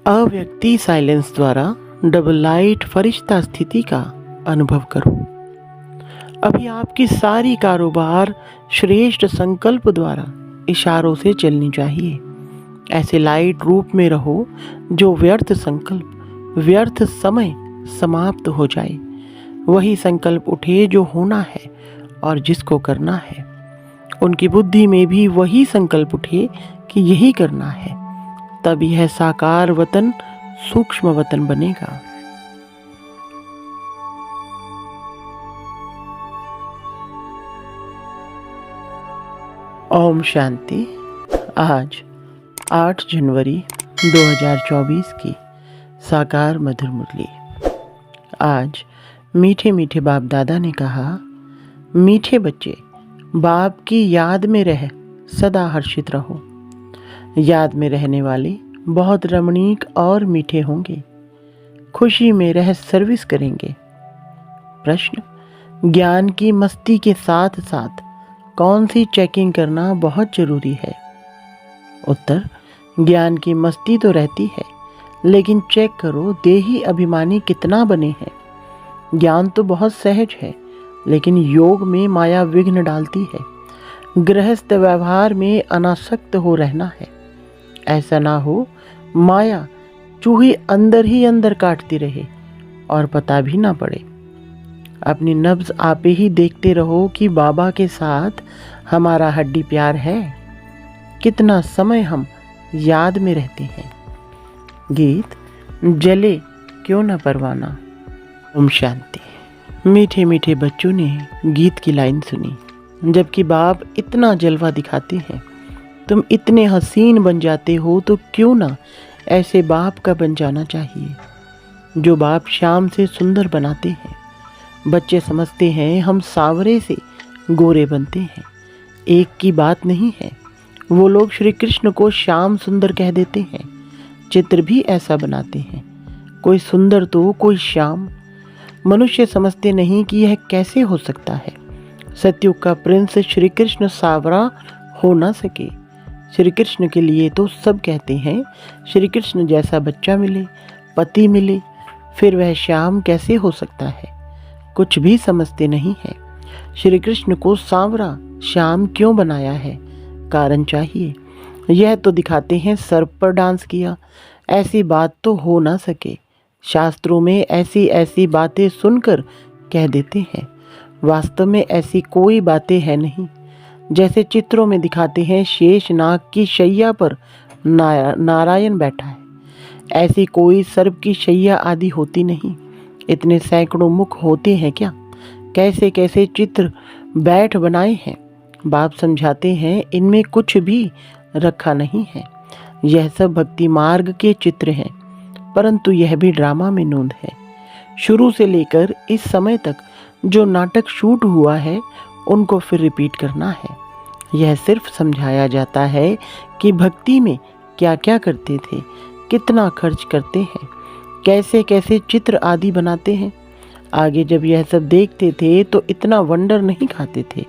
अव्यक्ति silence द्वारा double light फरिश्ता स्थिति का अनुभव करो। अभी आपकी सारी कारोबार श्रेष्ठ संकल्प द्वारा इशारों से चलनी चाहिए। ऐसे लाइट रूप में रहो जो व्यर्थ संकल्प, व्यर्थ समय समाप्त हो जाए। वही संकल्प उठे जो होना है और जिसको करना है। उनकी बुद्धि में भी वही संकल्प उठे कि यही करना है। तब यह साकार वतन सूक्ष्म वतन बनेगा। ओम शांति। आज 8 जनवरी 2024 की साकार मधुर मुरली। आज मीठे मीठे बाप दादा ने कहा, मीठे बच्चे बाप की याद में रह सदा हर्षित रहो। याद में रहने वाले बहुत रमणीक और मीठे होंगे। खुशी में रह सर्विस करेंगे। प्रश्न, ज्ञान की मस्ती के साथ साथ कौन सी चेकिंग करना बहुत जरूरी है? उत्तर, ज्ञान की मस्ती तो रहती है, लेकिन चेक करो देही अभिमानी कितना बने हैं। ज्ञान तो बहुत सहज है, लेकिन योग में माया विघ्न डालती है। गृहस्थ व्यवहार में अनासक्त हो रहना है। ऐसा ना हो माया चूही अंदर ही अंदर काटती रहे और पता भी ना पड़े। अपनी नब्ज आप ही देखते रहो कि बाबा के साथ हमारा हड्डी प्यार है। कितना समय हम याद में रहते हैं। गीत जले क्यों न परवाना। ओम शांति। मीठे मीठे बच्चों ने गीत की लाइन सुनी। जबकि बाप इतना जलवा दिखाते हैं, तुम इतने हसीन बन जाते हो, तो क्यों ना ऐसे बाप का बन जाना चाहिए जो बाप शाम से सुंदर बनाते हैं। बच्चे समझते हैं हम सांवरे से गोरे बनते हैं। एक की बात नहीं है। वो लोग श्री कृष्ण को श्याम सुंदर कह देते हैं। चित्र भी ऐसा बनाते हैं, कोई सुंदर तो कोई श्याम। मनुष्य समझते नहीं कि यह कैसे हो सकता है। सतयुग का प्रिंस श्री कृष्ण सांवरा हो ना सके। श्री कृष्ण के लिए तो सब कहते हैं श्री कृष्ण जैसा बच्चा मिले, पति मिले, फिर वह श्याम कैसे हो सकता है? कुछ भी समझते नहीं है। श्री कृष्ण को सांवरा श्याम क्यों बनाया है? कारण चाहिए। यह तो दिखाते हैं सर्प पर डांस किया। ऐसी बात तो हो ना सके। शास्त्रों में ऐसी ऐसी बातें सुनकर कह देते हैं, वास्तव में ऐसी कोई बातें है नहीं। जैसे चित्रों में दिखाते हैं शेष नाग की शैया पर नारायण बैठा है, ऐसी कोई सर्प की शैया आदि होती नहीं। इतने सैकड़ों मुख होते हैं क्या? कैसे कैसे चित्र बैठ बनाए हैं। बाप समझाते हैं इनमें कुछ भी रखा नहीं है। यह सब भक्ति मार्ग के चित्र हैं, परंतु यह भी ड्रामा में नोंद है। शुरू से लेकर इस समय तक जो नाटक शूट हुआ है, उनको फिर रिपीट करना है। यह सिर्फ समझाया जाता है कि भक्ति में क्या क्या करते थे, कितना खर्च करते हैं, कैसे कैसे चित्र आदि बनाते हैं। आगे जब यह सब देखते थे तो इतना वंडर नहीं खाते थे।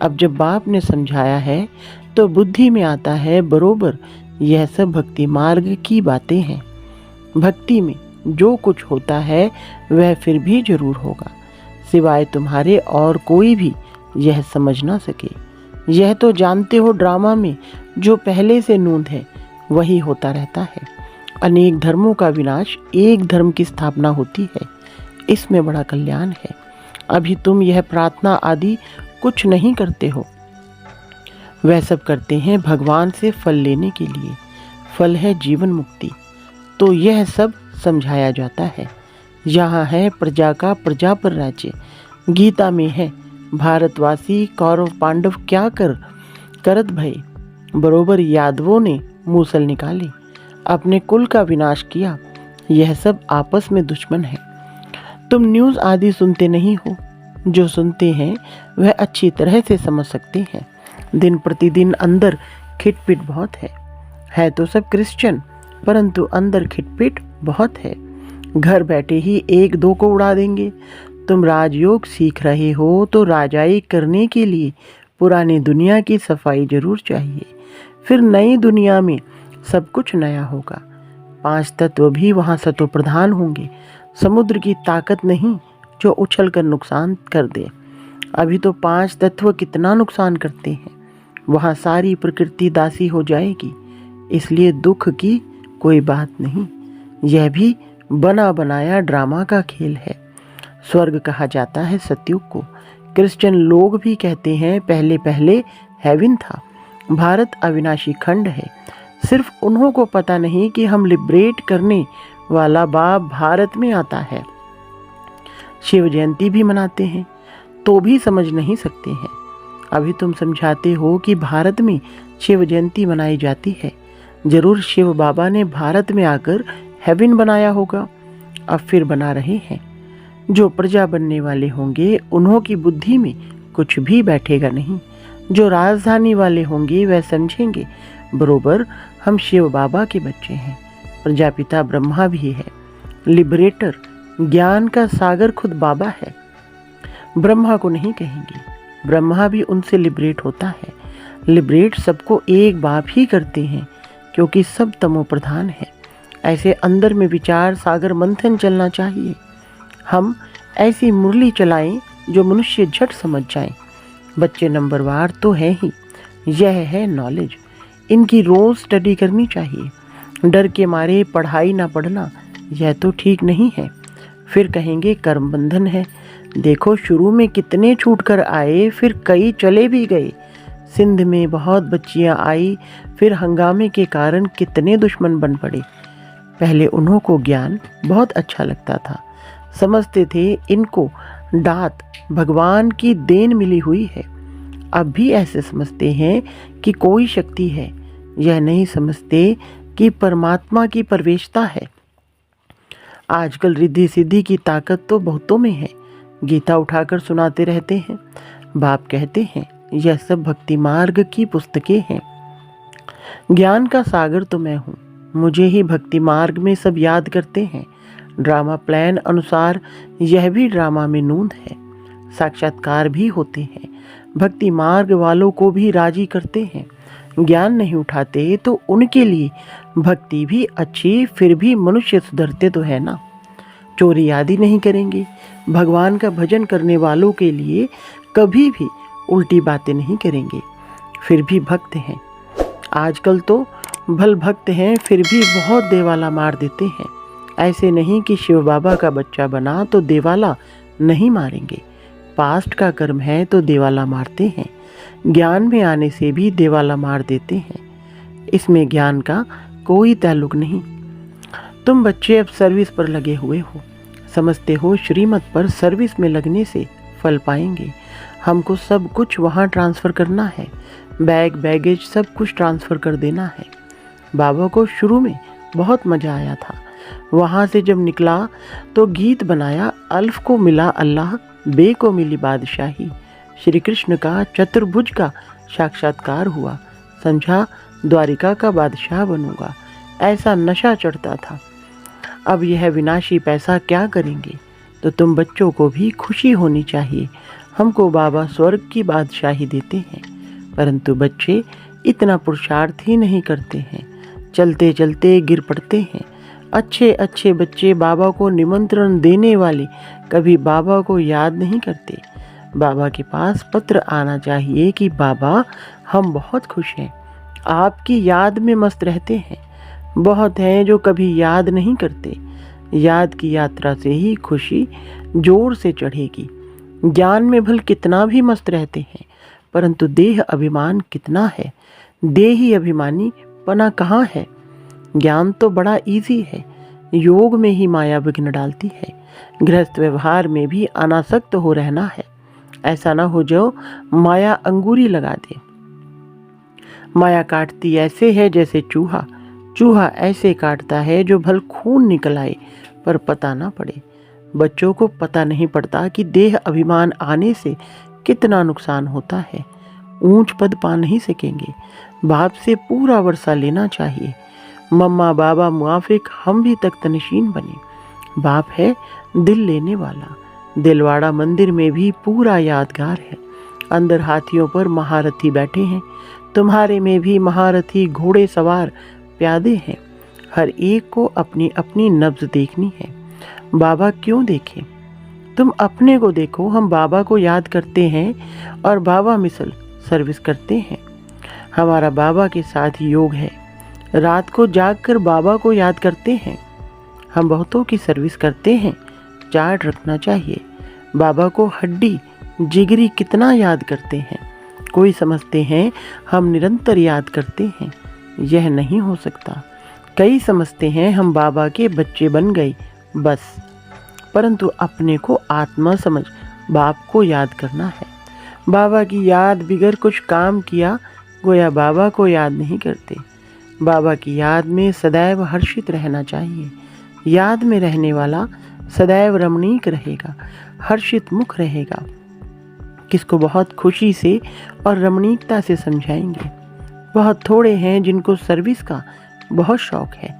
अब जब बाप ने समझाया है तो बुद्धि में आता है बरोबर यह सब भक्ति मार्ग की बातें हैं। भक्ति में जो कुछ होता है वह फिर भी जरूर होगा, सिवाय तुम्हारे और कोई भी यह समझ ना सके। यह तो जानते हो ड्रामा में जो पहले से नोंद है वही होता रहता है। अनेक धर्मों का विनाश, एक धर्म की स्थापना होती है। इसमें बड़ा कल्याण है। अभी तुम यह प्रार्थना आदि कुछ नहीं करते हो। वह सब करते हैं भगवान से फल लेने के लिए। फल है जीवन मुक्ति। तो यह सब समझाया जाता है। यहाँ है प्रजा का प्रजा पर राज्य। गीता में है भारतवासी कौरव पांडव क्या करत भय। बरोबर यादवों ने मूसल निकाले, अपने कुल का विनाश किया। यह सब आपस में दुश्मन है। तुम न्यूज़ आदि सुनते नहीं हो। जो सुनते हैं वह अच्छी तरह से समझ सकते हैं। दिन प्रतिदिन अंदर खिटपिट बहुत है तो सब क्रिश्चियन, परंतु अंदर खिटपिट बहुत है। घर बैठे ही एक दो को उड़ा देंगे। तुम राजयोग सीख रहे हो तो राजाई करने के लिए पुरानी दुनिया की सफाई जरूर चाहिए। फिर नई दुनिया में सब कुछ नया होगा। 5 तत्व भी वहाँ सतो प्रधान होंगे। समुद्र की ताकत नहीं जो उछल कर नुकसान कर दे। अभी तो 5 तत्व कितना नुकसान करते हैं। वहाँ सारी प्रकृति दासी हो जाएगी। इसलिए दुख की कोई बात नहीं। यह भी बना बनाया ड्रामा का खेल है। स्वर्ग कहा जाता है सतयुग को। क्रिश्चियन लोग भी कहते हैं पहले पहले हेवन था। भारत अविनाशी खंड है। सिर्फ उन्हों को पता नहीं कि हम लिबरेट करने वाला बाप भारत में आता है। शिव जयंती भी मनाते हैं तो भी समझ नहीं सकते हैं। अभी तुम समझाते हो कि भारत में शिव जयंती मनाई जाती है। जरूर शिव बाबा ने भारत में आकर हेवन बनाया होगा। अब फिर बना रहे हैं। जो प्रजा बनने वाले होंगे उन्हों की बुद्धि में कुछ भी बैठेगा नहीं। जो राजधानी वाले होंगे वह समझेंगे बरोबर हम शिव बाबा के बच्चे हैं। प्रजापिता ब्रह्मा भी है। लिबरेटर ज्ञान का सागर खुद बाबा है। ब्रह्मा को नहीं कहेंगे। ब्रह्मा भी उनसे लिबरेट होता है। लिबरेट सबको एक बाप ही करते हैं क्योंकि सब तमो प्रधान है। ऐसे अंदर में विचार सागर मंथन चलना चाहिए। हम ऐसी मुरली चलाएं जो मनुष्य झट समझ जाएं। बच्चे नंबरवार तो है ही। यह है नॉलेज। इनकी रोज स्टडी करनी चाहिए। डर के मारे पढ़ाई ना पढ़ना यह तो ठीक नहीं है। फिर कहेंगे कर्म बंधन है। देखो शुरू में कितने छूट कर आए, फिर कई चले भी गए। सिंध में बहुत बच्चियां आई, फिर हंगामे के कारण कितने दुश्मन बन पड़े। पहले उन्हों को ज्ञान बहुत अच्छा लगता था। समझते थे इनको दात भगवान की देन मिली हुई है। अब भी ऐसे समझते हैं कि कोई शक्ति है। यह नहीं समझते कि परमात्मा की प्रवेशता है। आजकल रिद्धि सिद्धि की ताकत तो बहुतों में है। गीता उठाकर सुनाते रहते हैं। बाप कहते हैं यह सब भक्ति मार्ग की पुस्तकें हैं। ज्ञान का सागर तो मैं हूँ। मुझे ही भक्ति मार्ग में सब याद करते हैं। ड्रामा प्लान अनुसार यह भी ड्रामा में नूंद है। साक्षात्कार भी होते हैं। भक्ति मार्ग वालों को भी राजी करते हैं। ज्ञान नहीं उठाते तो उनके लिए भक्ति भी अच्छी, फिर भी मनुष्य सुधरते तो है ना। चोरी आदि नहीं करेंगे। भगवान का भजन करने वालों के लिए कभी भी उल्टी बातें नहीं करेंगे, फिर भी भक्त हैं। आजकल तो भल भक्त हैं फिर भी बहुत देवाला मार देते हैं। ऐसे नहीं कि शिव बाबा का बच्चा बना तो देवाला नहीं मारेंगे। पास्ट का कर्म है तो देवाला मारते हैं। ज्ञान में आने से भी देवाला मार देते हैं। इसमें ज्ञान का कोई ताल्लुक नहीं। तुम बच्चे अब सर्विस पर लगे हुए हो। समझते हो श्रीमत पर सर्विस में लगने से फल पाएंगे। हमको सब कुछ वहाँ ट्रांसफ़र करना है। बैग बैगेज सब कुछ ट्रांसफ़र कर देना है। बाबा को शुरू में बहुत मज़ा आया था। वहाँ से जब निकला तो गीत बनाया, अल्फ को मिला अल्लाह, बे को मिली बादशाही। श्री कृष्ण का चतुर्भुज का साक्षात्कार हुआ। समझा द्वारिका का बादशाह बनूंगा। ऐसा नशा चढ़ता था। अब यह विनाशी पैसा क्या करेंगे। तो तुम बच्चों को भी खुशी होनी चाहिए। हमको बाबा स्वर्ग की बादशाही देते हैं, परंतु बच्चे इतना पुरुषार्थ ही नहीं करते हैं। चलते चलते गिर पड़ते हैं। अच्छे अच्छे बच्चे बाबा को निमंत्रण देने वाले कभी बाबा को याद नहीं करते। बाबा के पास पत्र आना चाहिए कि बाबा हम बहुत खुश हैं, आपकी याद में मस्त रहते हैं। बहुत हैं जो कभी याद नहीं करते। याद की यात्रा से ही खुशी जोर से चढ़ेगी। ज्ञान में भल कितना भी मस्त रहते हैं, परंतु देह अभिमान कितना है। देही अभिमानी पना कहाँ है। ज्ञान तो बड़ा इजी है। योग में ही माया विघ्न डालती है। गृहस्थ व्यवहार में भी अनासक्त हो रहना है। ऐसा ना हो जो माया अंगूरी लगा दे। माया काटती ऐसे है जैसे चूहा। चूहा ऐसे काटता है जो भल खून निकल आए पर पता ना पड़े। बच्चों को पता नहीं पड़ता कि देह अभिमान आने से कितना नुकसान होता है। ऊंच पद पा नहीं सकेंगे। बाप से पूरा वर्षा लेना चाहिए। मम्मा बाबा मुआफिक, हम भी तख्तनशीन बने। बाप है दिल लेने वाला। दिलवाड़ा मंदिर में भी पूरा यादगार है। अंदर हाथियों पर महारथी बैठे हैं। तुम्हारे में भी महारथी घोड़े सवार प्यादे हैं। हर एक को अपनी अपनी नब्ज देखनी है। बाबा क्यों देखें? तुम अपने को देखो। हम बाबा को याद करते हैं और बाबा मिसल सर्विस करते हैं। हमारा बाबा के साथ योग है। रात को जागकर बाबा को याद करते हैं। हम बहुतों की सर्विस करते हैं। चार्ट रखना चाहिए। बाबा को हड्डी जिगरी कितना याद करते हैं। कोई समझते हैं हम निरंतर याद करते हैं। यह नहीं हो सकता। कई समझते हैं हम बाबा के बच्चे बन गए बस, परंतु अपने को आत्मा समझ बाप को याद करना है। बाबा की याद बिगैर कुछ काम किया गोया बाबा को याद नहीं करते। बाबा की याद में सदैव हर्षित रहना चाहिए। याद में रहने वाला सदैव रमणीक रहेगा, हर्षित मुख रहेगा। किसको बहुत खुशी से और रमणीकता से समझाएंगे। बहुत थोड़े हैं जिनको सर्विस का बहुत शौक है।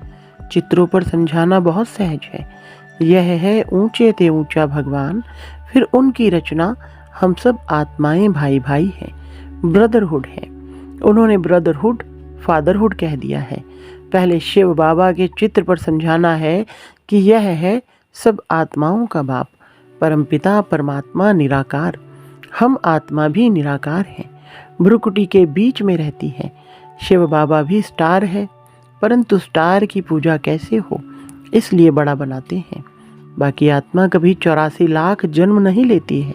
चित्रों पर समझाना बहुत सहज है। यह है ऊंचे ते ऊंचा भगवान, फिर उनकी रचना। हम सब आत्माएं भाई भाई हैं। ब्रदरहुड है। उन्होंने ब्रदरहुड फादरहुड कह दिया है। पहले शिव बाबा के चित्र पर समझाना है कि यह है सब आत्माओं का बाप, परमपिता परमात्मा निराकार। हम आत्मा भी निराकार हैं, भ्रुकुटी के बीच में रहती है। शिव बाबा भी स्टार है, परंतु स्टार की पूजा कैसे हो इसलिए बड़ा बनाते हैं। बाकी आत्मा कभी 84 लाख जन्म नहीं लेती है।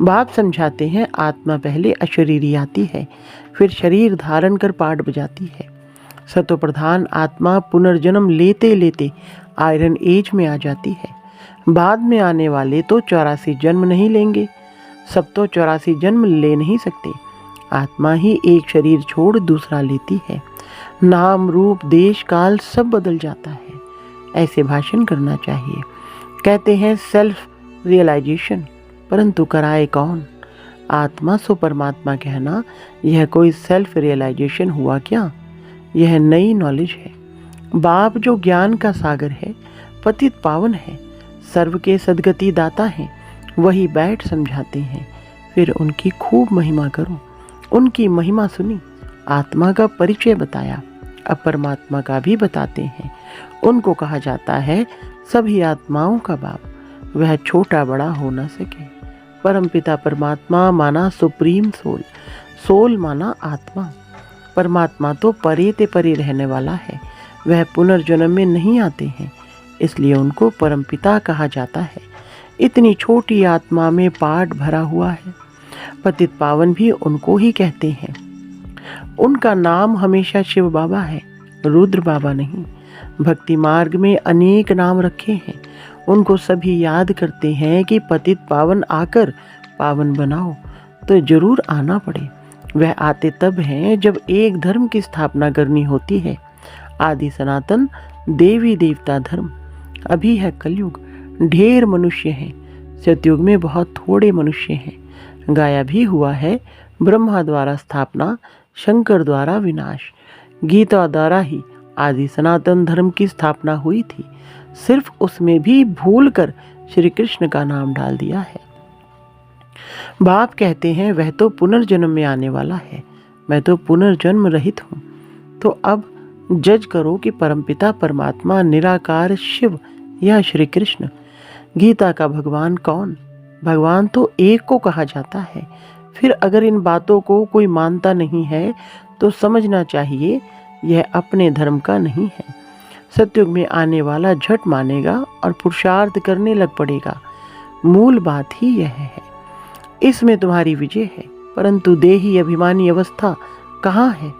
बाप समझाते हैं आत्मा पहले अशरीरी आती है, फिर शरीर धारण कर पाठ बजाती है। सतो प्रधान आत्मा पुनर्जन्म लेते लेते आयरन एज में आ जाती है। बाद में आने वाले तो 84 जन्म नहीं लेंगे। सब तो 84 जन्म ले नहीं सकते। आत्मा ही एक शरीर छोड़ दूसरा लेती है। नाम रूप देश काल सब बदल जाता है। ऐसे भाषण करना चाहिए। कहते हैं सेल्फ रियलाइजेशन, परंतु कराए कौन? आत्मा सो परमात्मा कहना, यह कोई सेल्फ रियलाइजेशन हुआ क्या? यह नई नॉलेज है। बाप जो ज्ञान का सागर है, पतित पावन है, सर्व के सदगति दाता हैं, वही बैठ समझाते हैं। फिर उनकी खूब महिमा करो। उनकी महिमा सुनी, आत्मा का परिचय बताया, अब परमात्मा का भी बताते हैं। उनको कहा जाता है सभी आत्माओं का बाप। वह छोटा बड़ा हो न सके। परमपिता परमात्मा माना सुप्रीम सोल, सोल माना आत्मा। परमात्मा तो परे ते परे रहने वाला है। वह पुनर्जन्म में नहीं आते हैं, इसलिए उनको परमपिता कहा जाता है। इतनी छोटी आत्मा में पाठ भरा हुआ है। पतित पावन भी उनको ही कहते हैं। उनका नाम हमेशा शिव बाबा है, रुद्र बाबा नहीं। भक्ति मार्ग में अनेक नाम रखे हैं। उनको सभी याद करते हैं कि पतित पावन आकर पावन बनाओ, तो जरूर आना पड़े। वह आते तब हैं जब एक धर्म की स्थापना करनी होती है। आदि सनातन देवी देवता धर्म। अभी है कलयुग, ढेर मनुष्य हैं। सतयुग में बहुत थोड़े मनुष्य हैं। गाया भी हुआ है, ब्रह्मा द्वारा स्थापना, शंकर द्वारा विनाश। गीता द्वारा ही आदि सनातन धर्म की स्थापना हुई थी। सिर्फ उसमें भी भूल कर श्री कृष्ण का नाम डाल दिया है। बाप कहते हैं वह तो पुनर्जन्म में आने वाला है, मैं तो पुनर्जन्म रहित हूँ। तो अब जज करो कि परमपिता परमात्मा निराकार शिव या श्री कृष्ण। गीता का भगवान कौन? भगवान तो एक को कहा जाता है। फिर अगर इन बातों को कोई मानता नहीं है तो समझना चाहिए यह अपने धर्म का नहीं है। सतयुग में आने वाला झट मानेगा और पुरुषार्थ करने लग पड़ेगा। मूल बात ही यह है। इसमें तुम्हारी विजय है, परंतु देही अभिमानी अवस्था कहाँ है?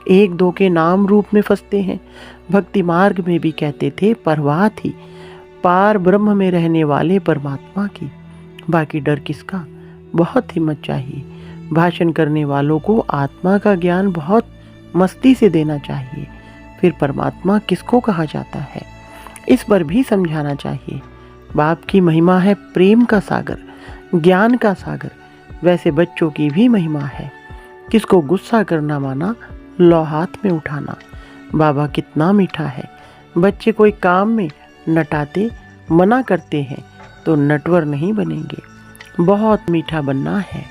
एक दो के नाम रूप में फंसते हैं। भक्ति मार्ग में भी कहते थे परवाह थी पार ब्रह्म में रहने वाले परमात्मा की। बाकी डर किसका? बहुत हिम्मत चाहिए। भाषण करने वालों को आत्मा का ज्ञान बहुत मस्ती से देना चाहिए। फिर परमात्मा किसको कहा जाता है, इस पर भी समझाना चाहिए। बाप की महिमा है प्रेम का सागर, ज्ञान का सागर। वैसे बच्चों की भी महिमा है। किसको गुस्सा करना माना, लो हाथ में उठाना। बाबा कितना मीठा है। बच्चे कोई काम में नटाते मना करते हैं तो नटवर नहीं बनेंगे। बहुत मीठा बनना है।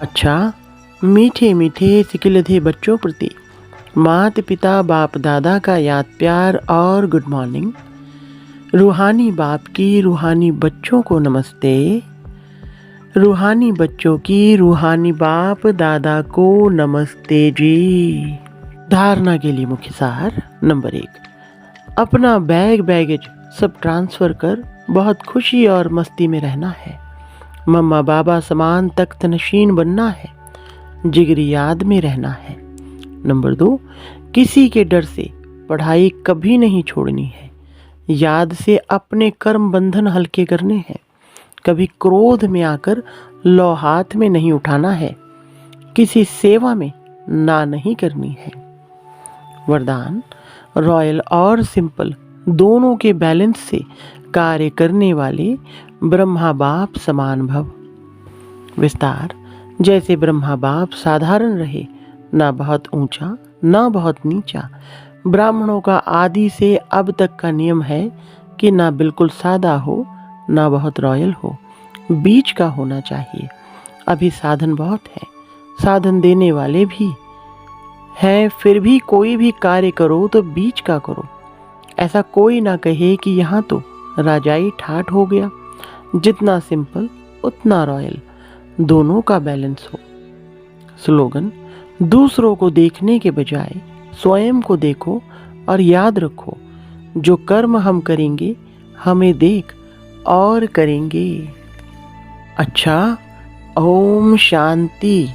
अच्छा, मीठे मीठे सिकिलधे बच्चों प्रति माता पिता बाप दादा का याद प्यार और गुड मॉर्निंग। रूहानी बाप की रूहानी बच्चों को नमस्ते। रूहानी बच्चों की रूहानी बाप दादा को नमस्ते जी। धारणा के लिए मुख्य सार। नंबर 1, अपना बैगेज सब ट्रांसफ़र कर बहुत खुशी और मस्ती में रहना है। मम्मा बाबा समान तख्त नशीन बनना है। जिगरी याद में रहना है। नंबर 2, किसी के डर से पढ़ाई कभी नहीं छोड़नी है। याद से अपने कर्म बंधन हल्के करने हैं। कभी क्रोध में आकर लौ हाथ में नहीं उठाना है। किसी सेवा में ना नहीं करनी है। वरदान, रॉयल और सिंपल दोनों के बैलेंस से कार्य करने वाले ब्रह्मा बाप समान भव। विस्तार, जैसे ब्रह्मा बाप साधारण रहे, ना बहुत ऊंचा ना बहुत नीचा। ब्राह्मणों का आदि से अब तक का नियम है कि ना बिल्कुल सादा हो ना बहुत रॉयल हो, बीच का होना चाहिए। अभी साधन बहुत है, साधन देने वाले भी हैं, फिर भी कोई भी कार्य करो तो बीच का करो। ऐसा कोई ना कहे कि यहाँ तो राजाई ठाठ हो गया। जितना सिंपल उतना रॉयल, दोनों का बैलेंस हो। स्लोगन, दूसरों को देखने के बजाय स्वयं को देखो और याद रखो, जो कर्म हम करेंगे हमें देख और करेंगे। अच्छा, ओम शांति।